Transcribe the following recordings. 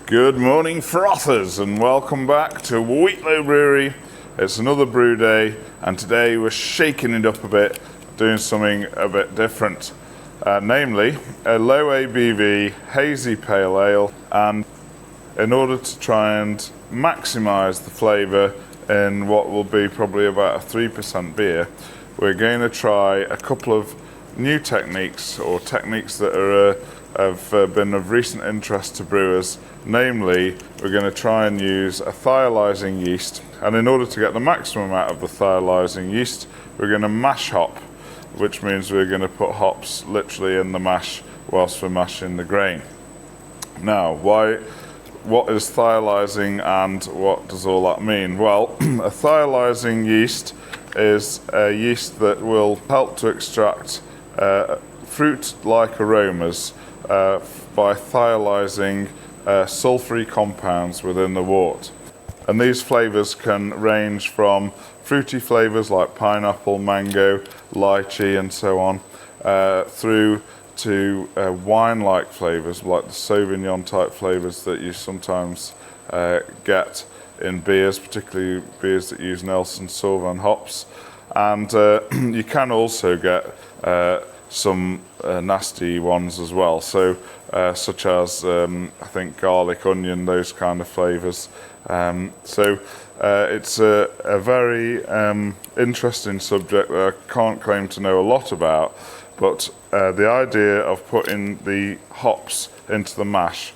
Good morning, frothers, and welcome back to Wheatlow Brewery. It's another brew day, and today we're shaking it up a bit, doing something a bit different, namely a low ABV hazy pale ale. And in order to try and maximize the flavor in what will be probably about a 3% beer, we're going to try a couple of new techniques, or techniques that are have been of recent interest to brewers. Namely, we're going to try and use a thiolising yeast, and in order to get the maximum out of the thiolising yeast, we're going to mash hop, which means we're going to put hops literally in the mash whilst we're mashing the grain. Now, what is thiolising and what does all that mean? Well, a thiolising yeast is a yeast that will help to extract fruit-like aromas by thiolising sulfury compounds within the wort. And these flavours can range from fruity flavours like pineapple, mango, lychee and so on, through to wine-like flavours like the Sauvignon type flavours that you sometimes get in beers, particularly beers that use Nelson Sauvin hops. And you can also get some nasty ones as well, so such as I think garlic, onion, those kind of flavours. So it's a very interesting subject that I can't claim to know a lot about, but the idea of putting the hops into the mash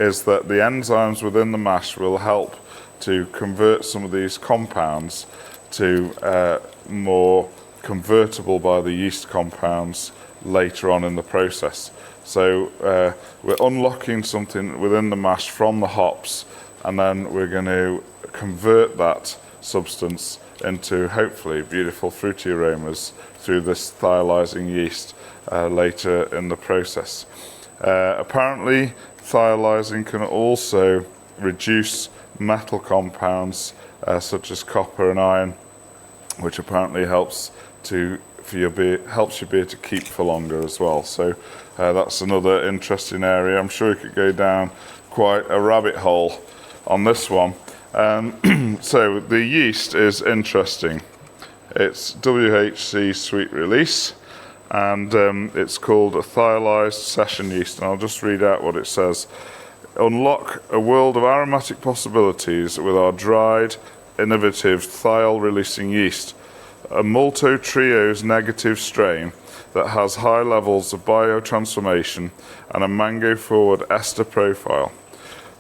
is that the enzymes within the mash will help to convert some of these compounds to more convertible by the yeast compounds later on in the process. So we're unlocking something within the mash from the hops, and then we're going to convert that substance into hopefully beautiful fruity aromas through this thiolising yeast later in the process. Apparently, thiolising can also reduce metal compounds such as copper and iron, which apparently helps your beer to keep for longer as well. So that's another interesting area. I'm sure you could go down quite a rabbit hole on this one. So the yeast is interesting. It's WHC sweet release, and it's called a Thiolising Session Yeast. And I'll just read out what it says. Unlock a world of aromatic possibilities with our dried, innovative thiol-releasing yeast, a maltotriose-negative strain that has high levels of biotransformation and a mango-forward ester profile.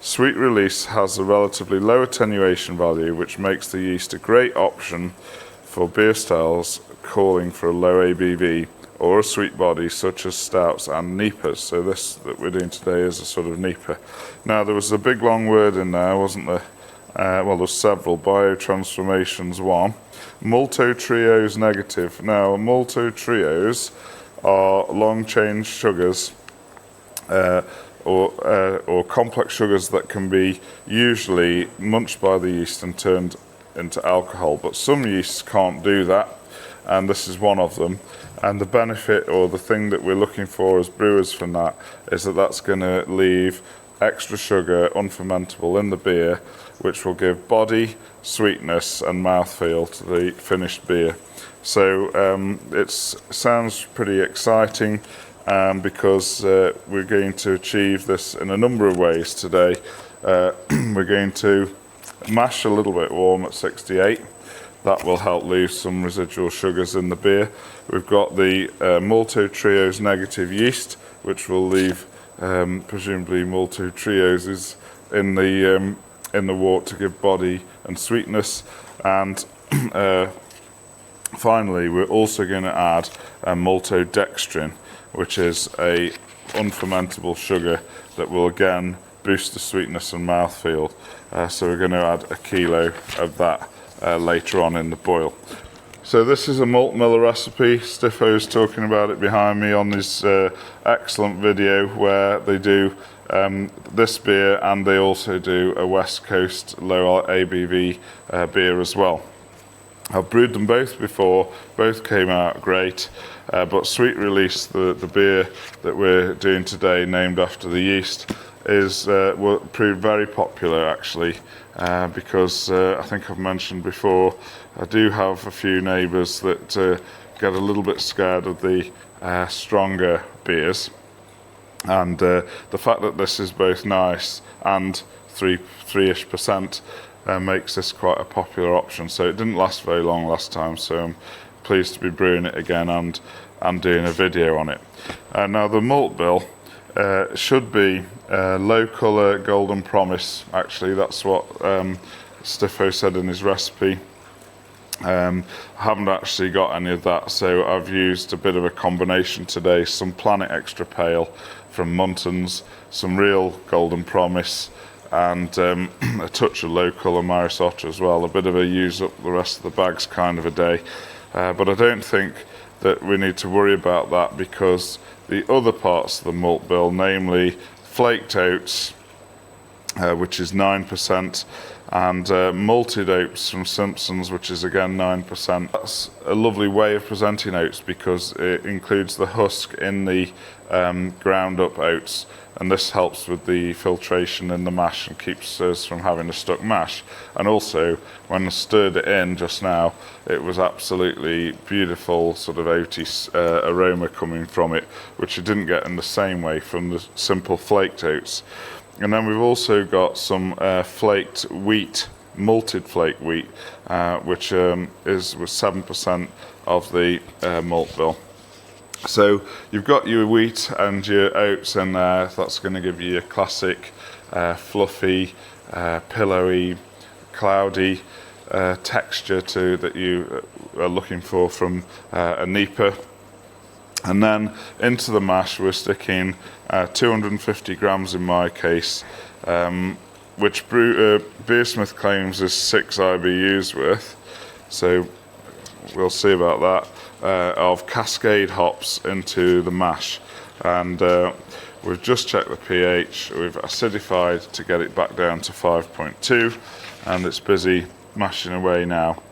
Sweet release has a relatively low attenuation value, which makes the yeast a great option for beer styles calling for a low ABV or a sweet body such as stouts and NEIPAs. So this that we're doing today is a sort of NEIPA. Now there was a big long word in there, wasn't there? Well, there's several. Biotransformations, one. Maltotriose-negative. Now, maltotriose are long-chain sugars or complex sugars that can be usually munched by the yeast and turned into alcohol. But some yeasts can't do that, and this is one of them. And the benefit, or the thing that we're looking for as brewers from that, is that that's going to leave extra sugar unfermentable in the beer, which will give body, sweetness and mouthfeel to the finished beer. So it sounds pretty exciting because we're going to achieve this in a number of ways today. We're going to mash a little bit warm at 68. That will help leave some residual sugars in the beer. We've got the maltotriose-negative yeast, which will leave presumably maltotrioses in the wort to give body and sweetness. And finally, we're also going to add a maltodextrin, which is a unfermentable sugar that will again boost the sweetness and mouthfeel. So we're going to add a kilo of that later on in the boil. So this is a Malt Miller recipe. Stiffo's talking about it behind me on this excellent video where they do this beer, and they also do a West Coast low ABV beer as well. I've brewed them both before, both came out great, but Sweet Release, the beer that we're doing today, named after the yeast, will prove very popular actually, because I think I've mentioned before, I do have a few neighbours that get a little bit scared of the stronger beers, and the fact that this is both nice and 3-ish% makes this quite a popular option. So it didn't last very long last time, so I'm pleased to be brewing it again and doing a video on it. Now the malt bill should be low colour golden promise. Actually, that's what Stiffo said in his recipe. I haven't actually got any of that, so I've used a bit of a combination today. Some Planet Extra Pale from Muntons, some real golden promise, and a touch of low colour Maris Otter as well. A bit of a use up the rest of the bags kind of a day, but I don't think that we need to worry about that, because the other parts of the malt bill, namely flaked oats, which is 9%, and malted oats from Simpson's, which is again 9%. That's a lovely way of presenting oats, because it includes the husk in the ground up oats, and this helps with the filtration in the mash and keeps us from having a stuck mash. And also, when I stirred it in just now, it was absolutely beautiful sort of oaty aroma coming from it, which you didn't get in the same way from the simple flaked oats. And then we've also got some flaked wheat, malted flaked wheat, which was 7% of the malt bill. So you've got your wheat and your oats in there. That's going to give you a classic fluffy, pillowy, cloudy texture that you are looking for from a NEIPA. And then into the mash we're sticking 250 grams in my case, which Beersmith claims is 6 IBUs worth, so we'll see about that, of Cascade hops into the mash. And we've just checked the pH, we've acidified to get it back down to 5.2, and it's busy mashing away now.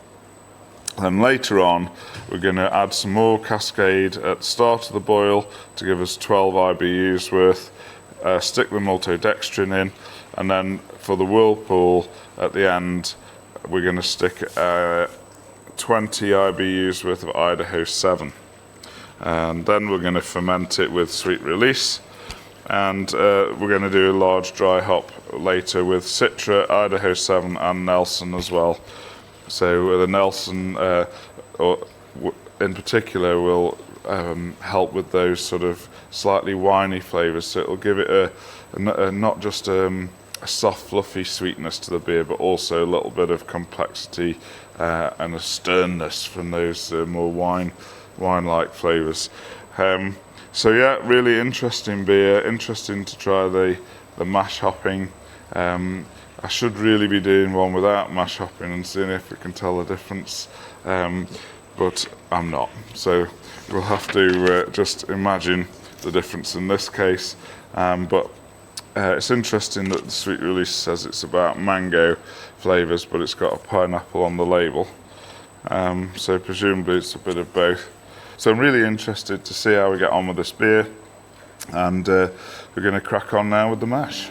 Then later on, we're going to add some more Cascade at the start of the boil to give us 12 IBUs worth, stick the maltodextrin in, and then for the whirlpool at the end, we're going to stick 20 IBUs worth of Idaho 7. And then we're going to ferment it with sweet release, and we're going to do a large dry hop later with Citra, Idaho 7 and Nelson as well. So the Nelson in particular will help with those sort of slightly winey flavours, so it'll give it a not just a soft fluffy sweetness to the beer, but also a little bit of complexity and a sternness from those more wine-like flavours. So yeah, really interesting beer, interesting to try the mash hopping. I should really be doing one without mash hopping and seeing if we can tell the difference, but I'm not. So we'll have to just imagine the difference in this case. But it's interesting that the sweet release says it's about mango flavours, but it's got a pineapple on the label. So presumably it's a bit of both. So I'm really interested to see how we get on with this beer, and we're going to crack on now with the mash.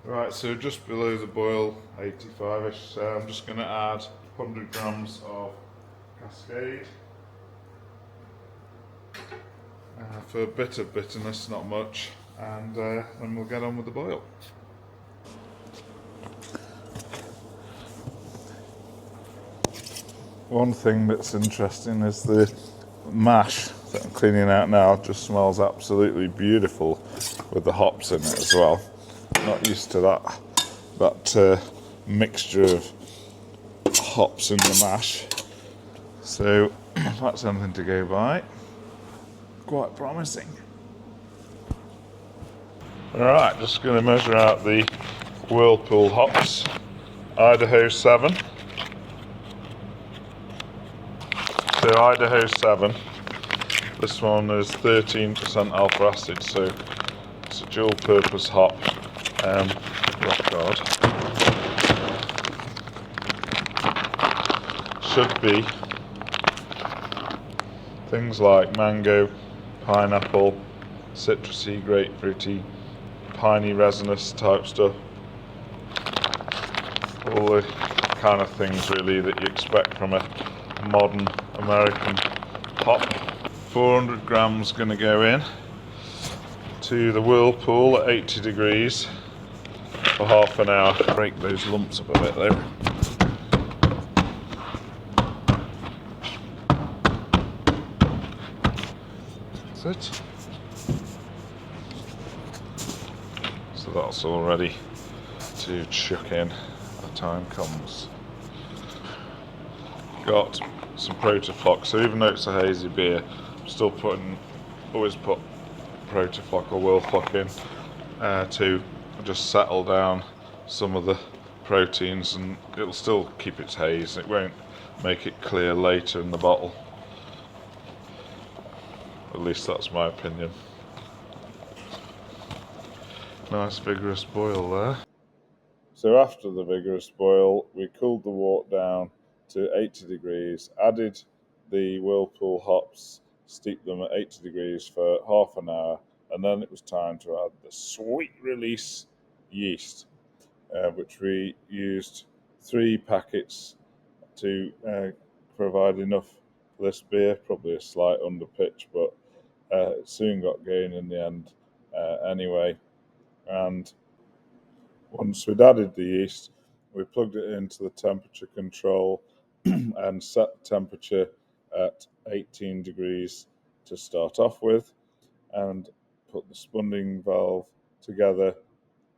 Right, so just below the boil, 85ish, so I'm just going to add 100 grams of Cascade for a bit of bitterness, not much, and then we'll get on with the boil. One thing that's interesting is the mash that I'm cleaning out now just smells absolutely beautiful with the hops in it as well. Not used to that mixture of hops in the mash. So if that's anything to go by, quite promising. Alright, just going to measure out the Whirlpool hops. Idaho 7. So Idaho 7. This one is 13% alpha acid, so it's a dual purpose hop. Rock hard. Should be things like mango, pineapple, citrusy, grapefruity, piney, resinous type stuff. All the kind of things really that you expect from a modern American hop. 400 grams going to go in to the Whirlpool at 80 degrees for half an hour. Break those lumps up a bit though. That's it. So that's all ready to chuck in when the time comes. Got some Protafloc, so even though it's a hazy beer, I'm still always put Protafloc or Whirlpool in to just settle down some of the proteins, and it'll still keep its haze. It won't make it clear later in the bottle. At least that's my opinion. Nice vigorous boil there. So after the vigorous boil, we cooled the wort down to 80 degrees, added the Whirlpool hops, steeped them at 80 degrees for half an hour, and then it was time to add the sweet release yeast, which we used 3 packets to provide enough for this beer, probably a slight underpitch, but it soon got going in the end anyway. And once we'd added the yeast, we plugged it into the temperature control and set the temperature at 18 degrees to start off with, and put the spunding valve together,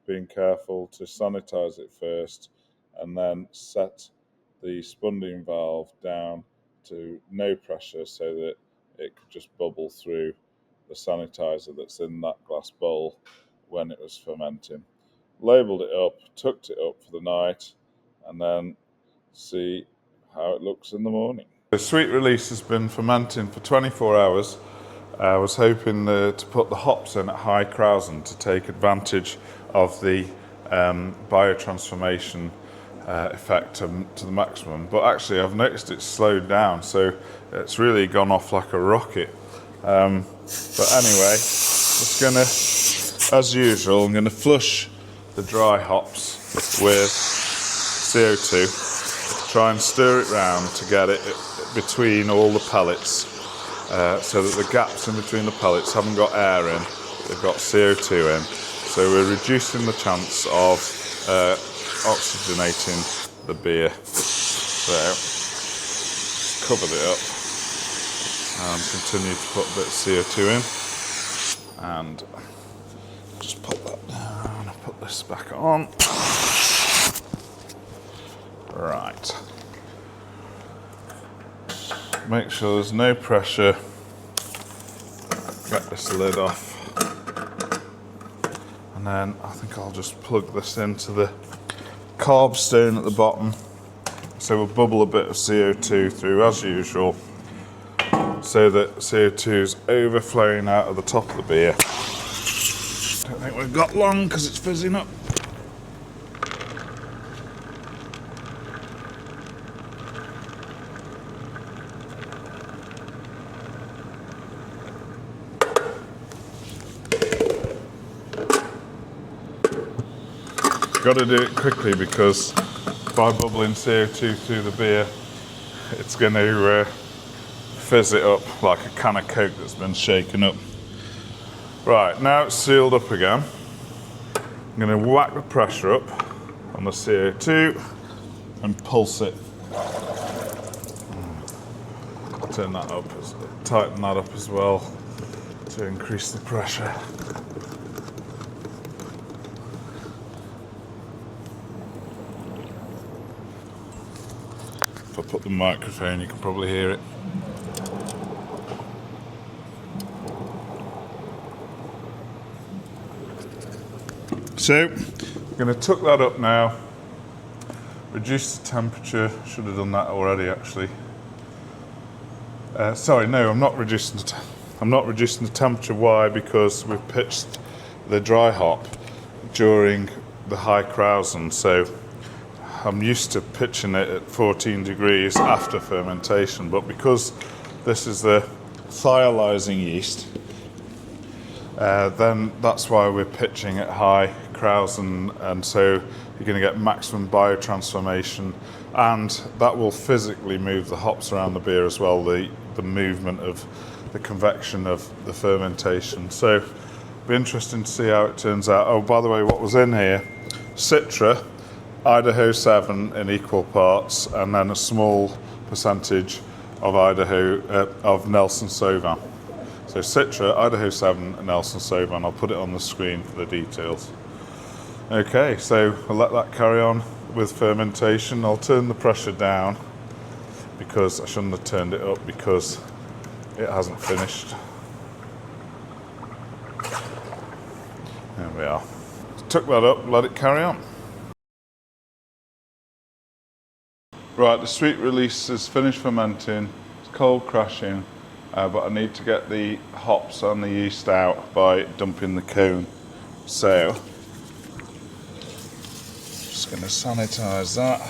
being careful to sanitize it first, and then set the spunding valve down to no pressure so that it could just bubble through the sanitizer that's in that glass bowl when it was fermenting. Labelled it up, tucked it up for the night, and then see how it looks in the morning. The sweet release has been fermenting for 24 hours. I was hoping to put the hops in at high Krausen to take advantage of the biotransformation effect to the maximum, but actually I've noticed it's slowed down, so it's really gone off like a rocket. But anyway, just gonna, as usual, I'm gonna flush the dry hops with CO2, try and stir it round to get it between all the pellets, so that the gaps in between the pellets haven't got air in, they've got CO2 in, so we're reducing the chance of oxygenating the beer. So covered it up and continue to put a bit of CO2 in, and just put that down. I'll put this back on. Right. Make sure there's no pressure. Get this lid off. And then I think I'll just plug this into the carb stone at the bottom. So we'll bubble a bit of CO2 through as usual, so that CO2 is overflowing out of the top of the beer. Don't think we've got long because it's fizzing up. Got to do it quickly because by bubbling CO2 through the beer, it's going to fizz it up like a can of Coke that's been shaken up. Right, now it's sealed up again. I'm going to whack the pressure up on the CO2 and pulse it. tighten that up as well to increase the pressure. If I put the microphone, you can probably hear it. So, I'm going to tuck that up now, reduce the temperature. Should have done that already, actually. Sorry, no, I'm not reducing the temperature. Why? Because we've pitched the dry hop during the high krausen, so I'm used to pitching it at 14 degrees after fermentation, but because this is the thiolising yeast, then that's why we're pitching at high krausen, and so you're going to get maximum biotransformation, and that will physically move the hops around the beer as well, the movement of the convection of the fermentation. So it'll be interesting to see how it turns out. Oh, by the way, what was in here? Citra, Idaho 7 in equal parts, and then a small percentage of of Nelson Sauvin. So Citra, Idaho 7, and Nelson Sauvin. I'll put it on the screen for the details. Okay, so we'll let that carry on with fermentation. I'll turn the pressure down because I shouldn't have turned it up because it hasn't finished. There we are. Tuck that up, let it carry on. Right, the sweet release is finished fermenting. It's cold crashing. But I need to get the hops and the yeast out by dumping the cone. So, just going to sanitize that.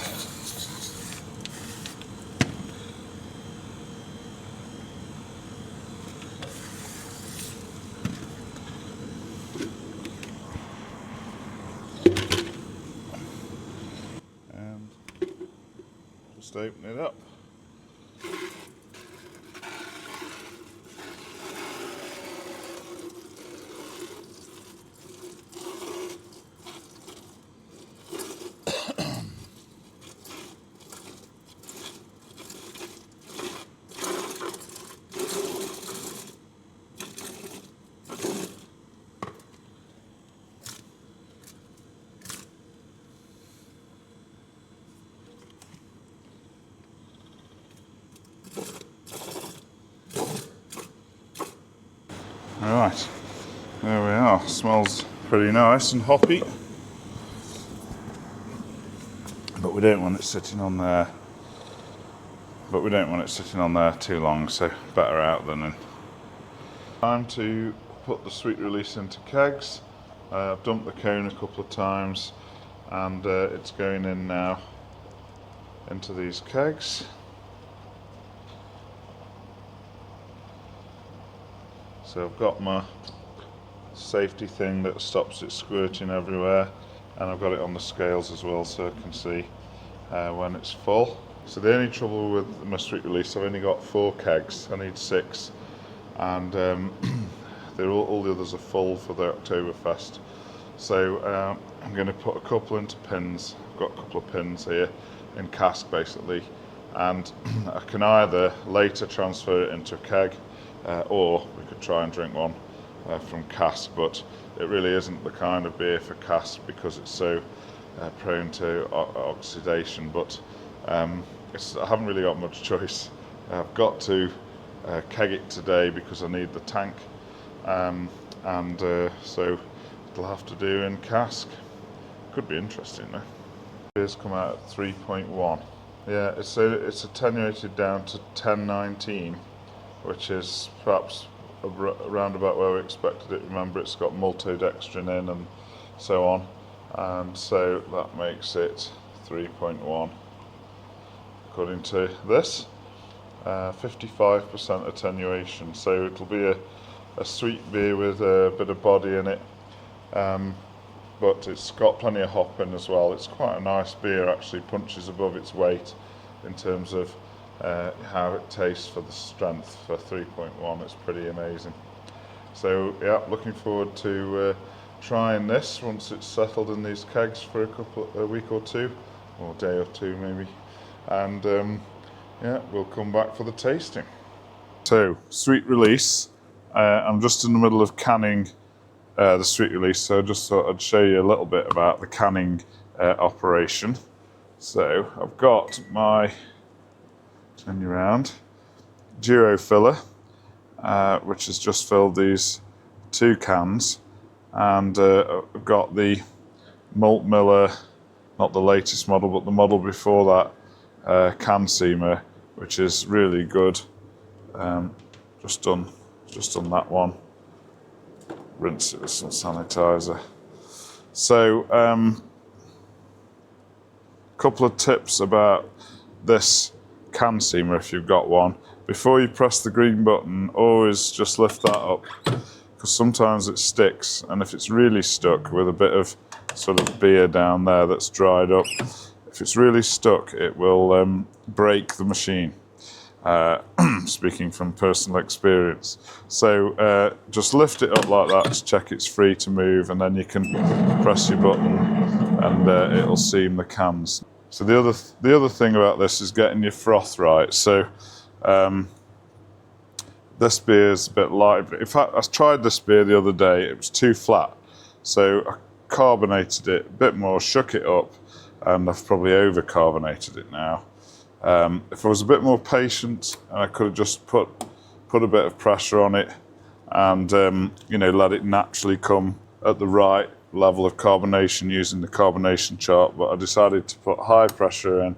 And just open it up. Right, there we are. Smells pretty nice and hoppy, but we don't want it sitting on there. Too long, so better out than in. Time to put the sweet release into kegs. I've dumped the cone a couple of times, and it's going in now into these kegs. So I've got my safety thing that stops it squirting everywhere, and I've got it on the scales as well so I can see when it's full. So the only trouble with my sweet release, I've only got 4 kegs, I need 6, and all the others are full for the Oktoberfest. So I'm going to put a couple into pins. I've got a couple of pins here in cask basically, and I can either later transfer it into a keg, or we could try and drink one from cask, but it really isn't the kind of beer for cask because it's so prone to oxidation. But I haven't really got much choice. I've got to keg it today because I need the tank, so it'll have to do in cask. Could be interesting though. Beer's come out at 3.1. Yeah, it's attenuated down to 1019, which is perhaps around about where we expected it. Remember, it's got maltodextrin in and so on, and so that makes it 3.1 according to this. 55% attenuation, so it'll be a sweet beer with a bit of body in it, but it's got plenty of hop in as well. It's quite a nice beer, actually punches above its weight in terms of how it tastes for the strength. For 3.1, it's pretty amazing. So yeah, looking forward to trying this once it's settled in these kegs for a week or two, or a day or two maybe, and yeah, we'll come back for the tasting. So, sweet release. I'm just in the middle of canning the sweet release, so I just thought I'd show you a little bit about the canning operation. So, I've got my, turn you around, Duo filler, which has just filled these 2 cans, and I've got the Malt Miller, not the latest model, but the model before that, can seamer, which is really good. Just done that one. Rinse it with some sanitizer. So, couple of tips about this can seamer if you've got one. Before you press the green button, always just lift that up, because sometimes it sticks, and if it's really stuck with a bit of sort of beer down there that's dried up, if it's really stuck, it will break the machine. Speaking from personal experience. So just lift it up like that to check it's free to move, and then you can press your button and it'll seam the cans. So the other thing about this is getting your froth right. So this beer is a bit light. In fact, I tried this beer the other day, it was too flat. So I carbonated it a bit more, shook it up, and I've probably over-carbonated it now. If I was a bit more patient, I could have just put a bit of pressure on it and let it naturally come at the right level of carbonation using the carbonation chart, but I decided to put high pressure in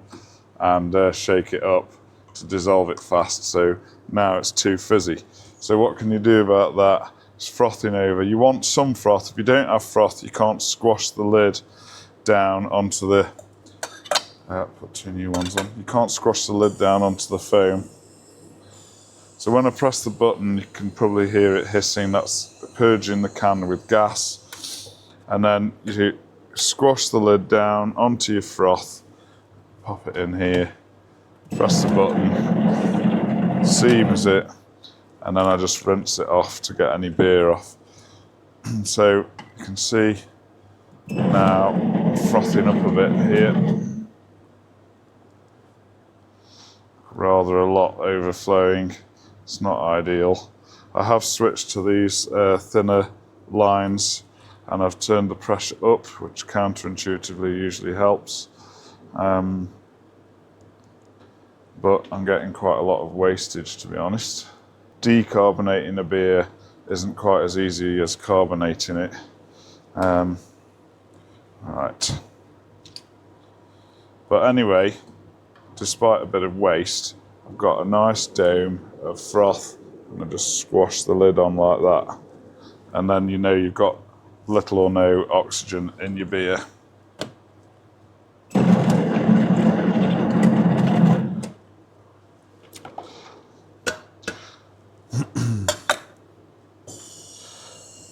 and shake it up to dissolve it fast, so now it's too fizzy. So what can you do about that? It's frothing over. You want some froth. If you don't have froth, you can't squash the lid down onto the put 2 new ones on. You can't squash the lid down onto the foam. So when I press the button, you can probably hear it hissing. That's purging the can with gas. And then you squash the lid down onto your froth, pop it in here, press the button, seams it, and then I just rinse it off to get any beer off. So you can see now frothing up a bit here. Rather a lot overflowing. It's not ideal. I have switched to these thinner lines, and I've turned the pressure up, which counterintuitively usually helps. But I'm getting quite a lot of wastage, to be honest. Decarbonating a beer isn't quite as easy as carbonating it. Right. But anyway, despite a bit of waste, I've got a nice dome of froth, and I just squash the lid on like that. And then you've got little or no oxygen in your beer.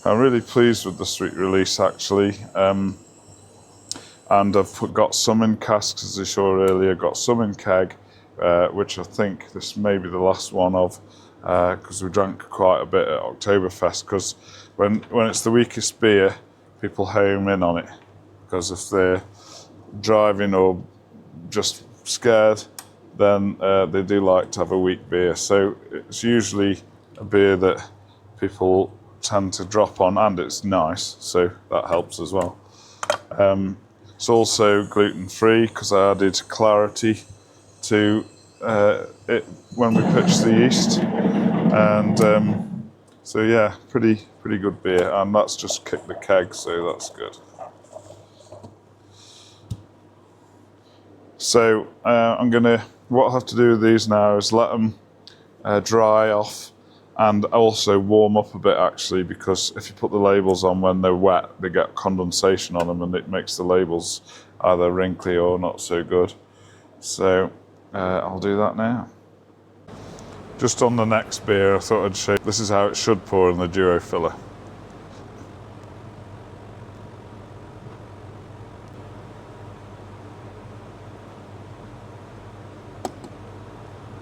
I'm really pleased with the sweet release, actually. And I've got some in casks, as I showed earlier, got some in keg, which I think this may be the last one of, because we drank quite a bit at Oktoberfest, because when it's the weakest beer, people home in on it, because if they're driving or just scared, then they do like to have a weak beer. So it's usually a beer that people tend to drop on, and it's nice, so that helps as well. It's also gluten-free because I added clarity to it when we pitched the yeast, and so yeah, pretty good beer, and that's just kicked the keg, so that's good. So what I have to do with these now is let them dry off, and also warm up a bit, actually, because if you put the labels on when they're wet, they get condensation on them, and it makes the labels either wrinkly or not so good. So I'll do that now. Just on the next beer, I thought I'd show you, this is how it should pour in the Duo filler.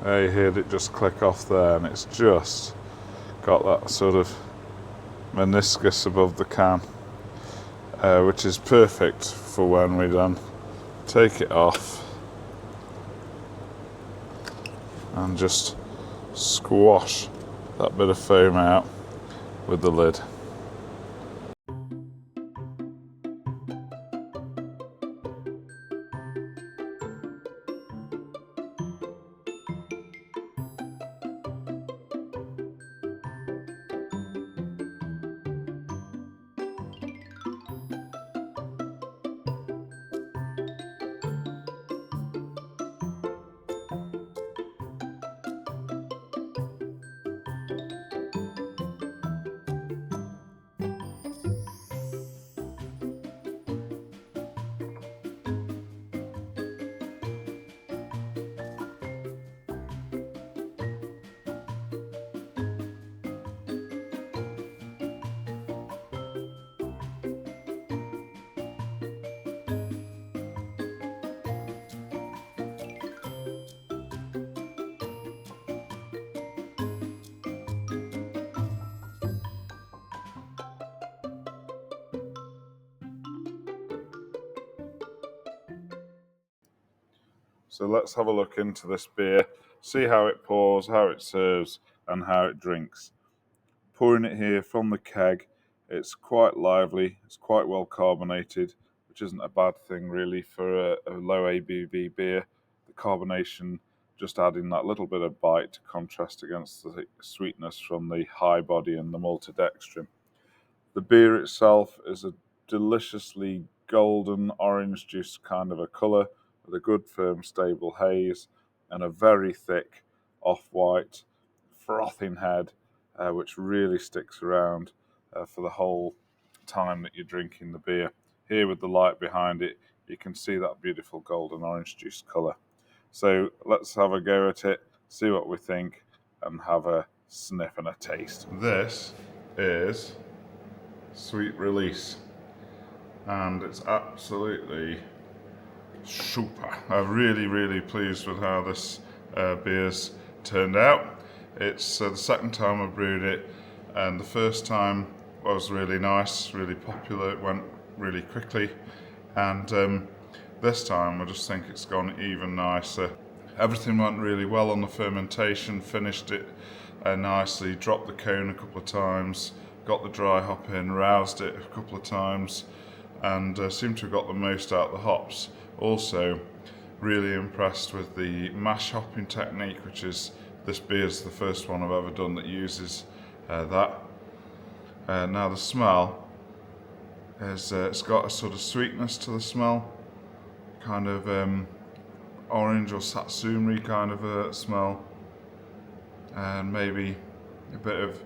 You heard it just click off there, and it's just got that sort of meniscus above the can, which is perfect for when we then take it off and just squash that bit of foam out with the lid. So let's have a look into this beer, see how it pours, how it serves, and how it drinks. Pouring it here from the keg, it's quite lively, it's quite well carbonated, which isn't a bad thing really for a low ABV beer. The carbonation just adding that little bit of bite to contrast against the sweetness from the high body and the maltodextrin. The beer itself is a deliciously golden orange juice kind of a colour with a good firm stable haze and a very thick off-white frothing head which really sticks around for the whole time that you're drinking the beer. Here with the light behind it you can see that beautiful golden orange juice colour. So let's have a go at it, see what we think and have a sniff and a taste. This is Sweet Release, and it's absolutely super. I'm really pleased with how this beer's turned out. It's the second time I brewed it, and the first time was really nice, really popular, it went really quickly, and this time I just think it's gone even nicer. Everything went really well on the fermentation, finished it nicely, dropped the cone a couple of times, got the dry hop in, roused it a couple of times, and seemed to have got the most out of the hops. Also, really impressed with the mash hopping technique, which is, this beer's the first one I've ever done that uses that. Now the smell is, it's got a sort of sweetness to the smell, kind of orange or satsumi kind of a smell, and maybe a bit of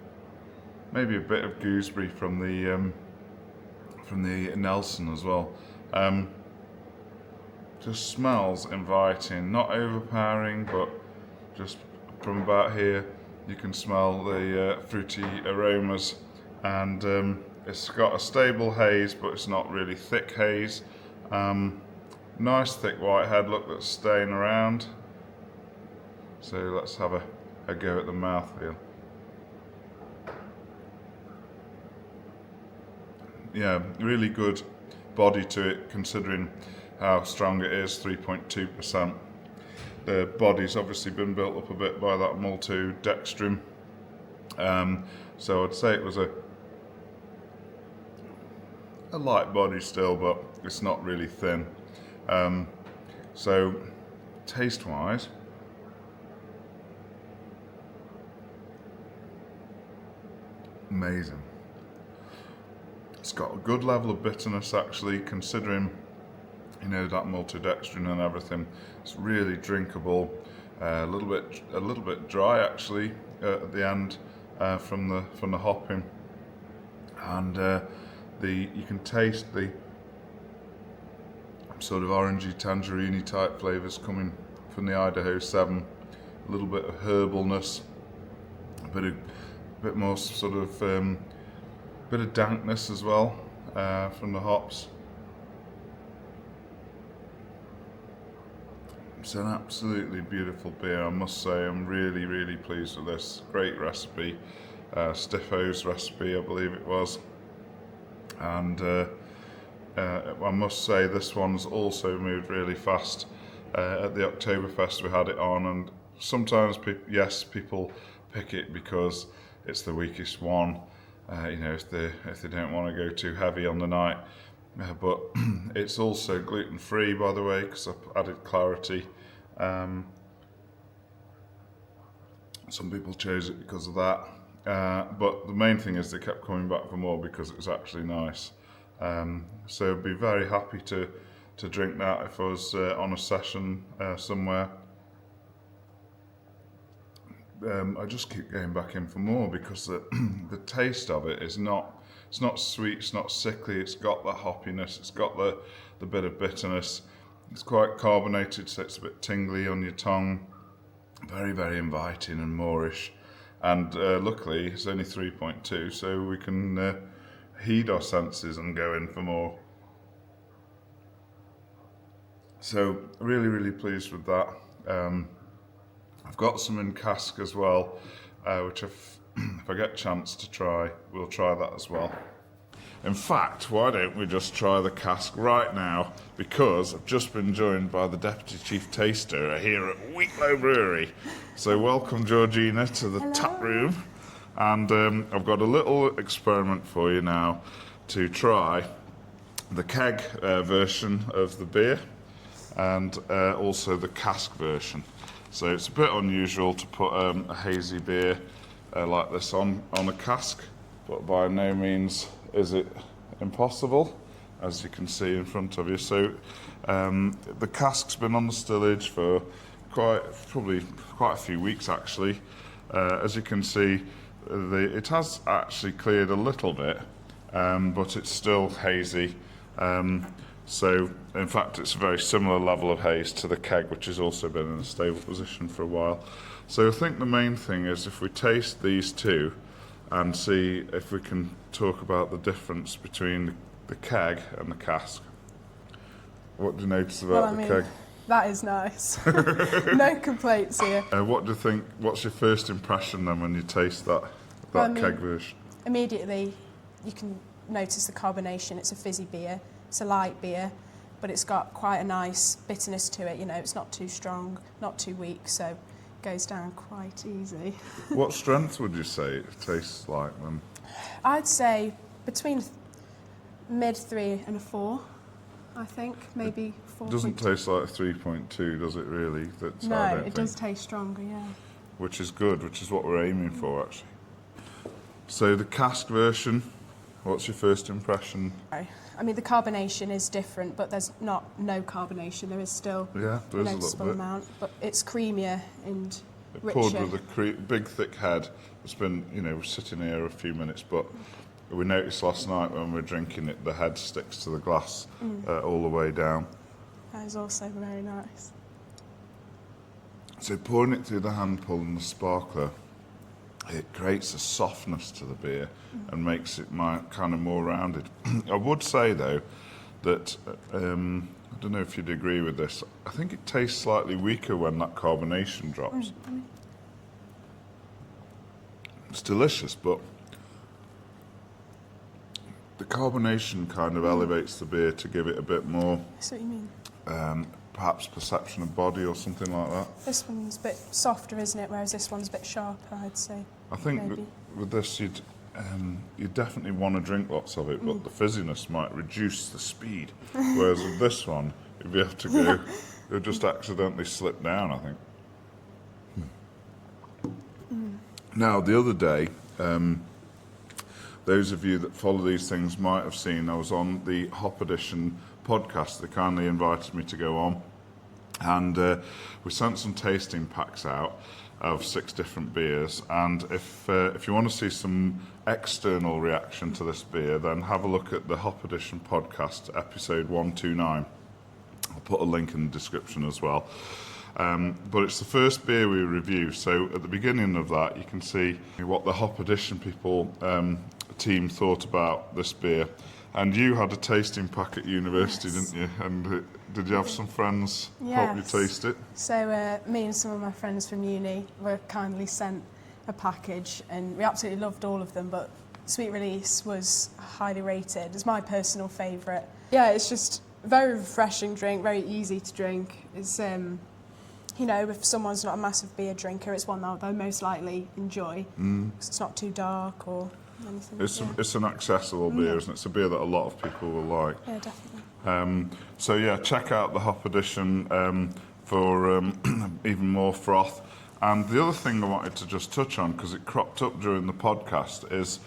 gooseberry from the Nelson as well. Just smells inviting, not overpowering, but just from about here you can smell the fruity aromas, and it's got a stable haze, but it's not really thick haze. Nice thick white head, look, that's staying around. So let's have a go at the mouthfeel. Yeah, really good body to it considering how strong it is, 3.2%. The body's obviously been built up a bit by that maltodextrin. So I'd say it was a light body still, but it's not really thin. So taste-wise, amazing. It's got a good level of bitterness actually, considering, you know, that maltodextrin and everything. It's really drinkable. A little bit dry actually at the end from the hopping, and you can taste the sort of orangey, tangerine type flavours coming from the Idaho 7. A little bit of herbalness, a bit more sort of bit of dankness as well from the hops. It's an absolutely beautiful beer, I must say. I'm really pleased with this. Great recipe, Stiffo's recipe I believe it was, and I must say this one's also moved really fast. At the Oktoberfest we had it on, and sometimes, people pick it because it's the weakest one, if they don't want to go too heavy on the night. But it's also gluten-free, by the way, because I've added clarity. Some people chose it because of that. But the main thing is they kept coming back for more because it was actually nice. So I'd be very happy to drink that if I was on a session somewhere. I just keep going back in for more because the taste of it is it's not sweet, it's not sickly, it's got the hoppiness, it's got the bit of bitterness. It's quite carbonated, so it's a bit tingly on your tongue. Very, very inviting and moreish. And luckily it's only 3.2, so we can heed our senses and go in for more. So really, really pleased with that. I've got some in cask as well, which if I get a chance to try, we'll try that as well. In fact, why don't we just try the cask right now, because I've just been joined by the Deputy Chief Taster here at Wheatlow Brewery. So welcome, Georgina, to the Hello. tap room. And I've got a little experiment for you now to try the keg version of the beer and also the cask version. So it's a bit unusual to put a hazy beer like this on a cask, but by no means is it impossible, as you can see in front of you. So the cask's been on the stillage for probably quite a few weeks actually. As you can see, it has actually cleared a little bit, but it's still hazy. So in fact it's a very similar level of haze to the keg, which has also been in a stable position for a while. So I think the main thing is if we taste these two and see if we can talk about the difference between the keg and the cask. What do you notice about the keg? That is nice. No complaints here. What do you think, what's your first impression then when you taste that keg version? Immediately you can notice the carbonation. It's a fizzy beer. It's a light beer, but it's got quite a nice bitterness to it. It's not too strong, not too weak, so it goes down quite easy. What strength would you say it tastes like then? I'd say between mid 3 and a 4, I think, maybe 4. It doesn't taste like a 3.2, does it really? No, it does taste stronger, yeah. Which is good, which is what we're aiming for actually. So the cask version, what's your first impression? I mean, the carbonation is different, but there's no carbonation. There is still a noticeable amount, but it's creamier and richer. Poured with a big, thick head. It's been, we're sitting here a few minutes, but we noticed last night when we were drinking it, the head sticks to the glass all the way down. That is also very nice. So pouring it through the hand pull and the sparkler, it creates a softness to the beer and makes it kind of more rounded. I would say though that I don't know if you'd agree with this. I think it tastes slightly weaker when that carbonation drops. It's delicious, but the carbonation kind of elevates the beer to give it a bit more. That's what you mean. Perhaps perception of body or something like that. This one's a bit softer, isn't it? Whereas this one's a bit sharper, I'd say. I think with this, you'd definitely want to drink lots of it, but the fizziness might reduce the speed. Whereas with this one, you'd be able to go, you'll just accidentally slip down, I think. Now, the other day, those of you that follow these things might have seen I was on the Hop Edition podcast. They kindly invited me to go on, and we sent some tasting packs out of 6 different beers. And if you want to see some external reaction to this beer, then have a look at the Hop Edition podcast, episode 129. I'll put a link in the description as well. But it's the first beer we review, so at the beginning of that you can see what the Hop Edition people team thought about this beer. And you had a tasting pack at university, didn't you? And did you have some friends help you taste it? So me and some of my friends from uni were kindly sent a package, and we absolutely loved all of them, but Sweet Release was highly rated. It's my personal favourite. Yeah, it's just a very refreshing drink, very easy to drink. It's you know, if someone's not a massive beer drinker, it's one that they'll most likely enjoy because it's not too dark or anything. It's an accessible beer, isn't it? It's a beer that a lot of people will like. Yeah, definitely. So yeah, check out the hop edition for even more froth. And the other thing I wanted to just touch on, because it cropped up during the podcast, is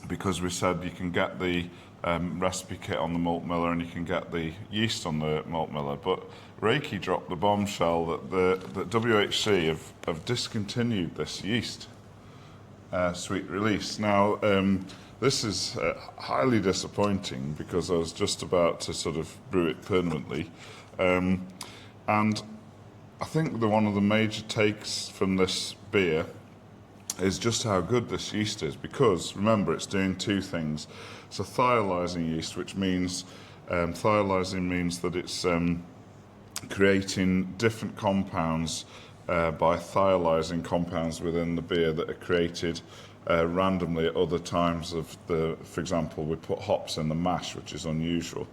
because we said you can get the recipe kit on the Malt Miller and you can get the yeast on the Malt Miller, but Reiki dropped the bombshell that the WHC have discontinued this yeast, sweet release. Now, this is highly disappointing because I was just about to sort of brew it permanently, and I think one of the major takes from this beer is just how good this yeast is, because remember, it's doing two things. It's a thiolising yeast, which means thiolising means that it's creating different compounds by thiolising compounds within the beer that are created randomly at other times of the, for example, we put hops in the mash, which is unusual.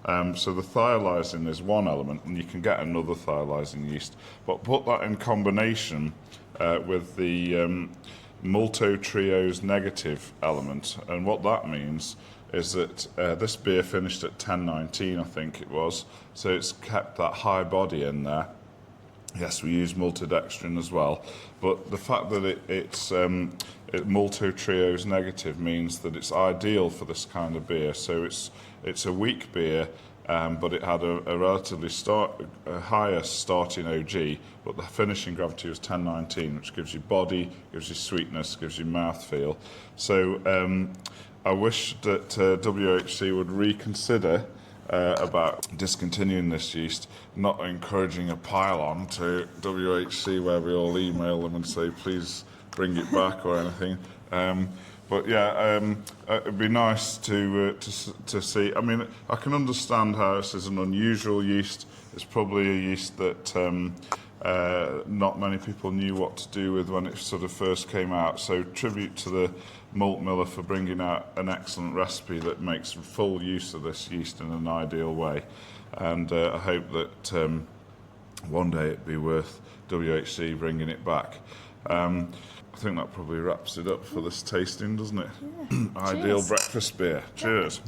So the thiolising is one element, and you can get another thiolising yeast, but put that in combination with the maltotriose-negative element, and what that means is that this beer finished at 10.19, I think it was, so it's kept that high body in there. Yes, we use maltodextrin as well, but the fact that it's maltotriose-negative means that it's ideal for this kind of beer. So it's a weak beer, but it had a relatively higher starting OG, but the finishing gravity was 10.19, which gives you body, gives you sweetness, gives you mouthfeel. So I wish that WHC would reconsider about discontinuing this yeast, not encouraging a pile-on to WHC where we all email them and say, please bring it back or anything. But yeah, it'd be nice to see. I mean, I can understand how this is an unusual yeast. It's probably a yeast that not many people knew what to do with when it sort of first came out. So tribute to the Malt Miller for bringing out an excellent recipe that makes full use of this yeast in an ideal way. And I hope that one day it'd be worth WHC bringing it back. I think that probably wraps it up for this tasting, doesn't it? Yeah. Ideal breakfast beer. Cheers.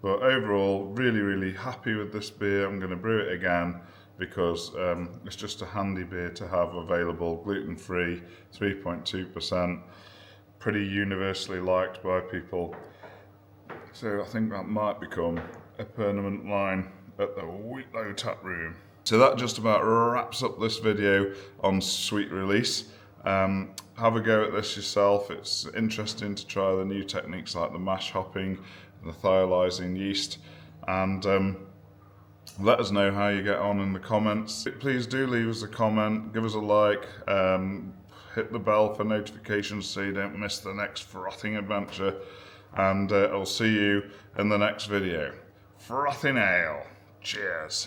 But overall, really, really happy with this beer. I'm going to brew it again because it's just a handy beer to have available, gluten-free, 3.2%, pretty universally liked by people. So I think that might become a permanent line at the Wheatlow tap room. So that just about wraps up this video on sweet release. Have a go at this yourself. It's interesting to try the new techniques like the mash hopping and the thiolising yeast, and let us know how you get on in the comments. Please do leave us a comment, give us a like, hit the bell for notifications so you don't miss the next frothing adventure, and I'll see you in the next video. Frothing ale. Cheers.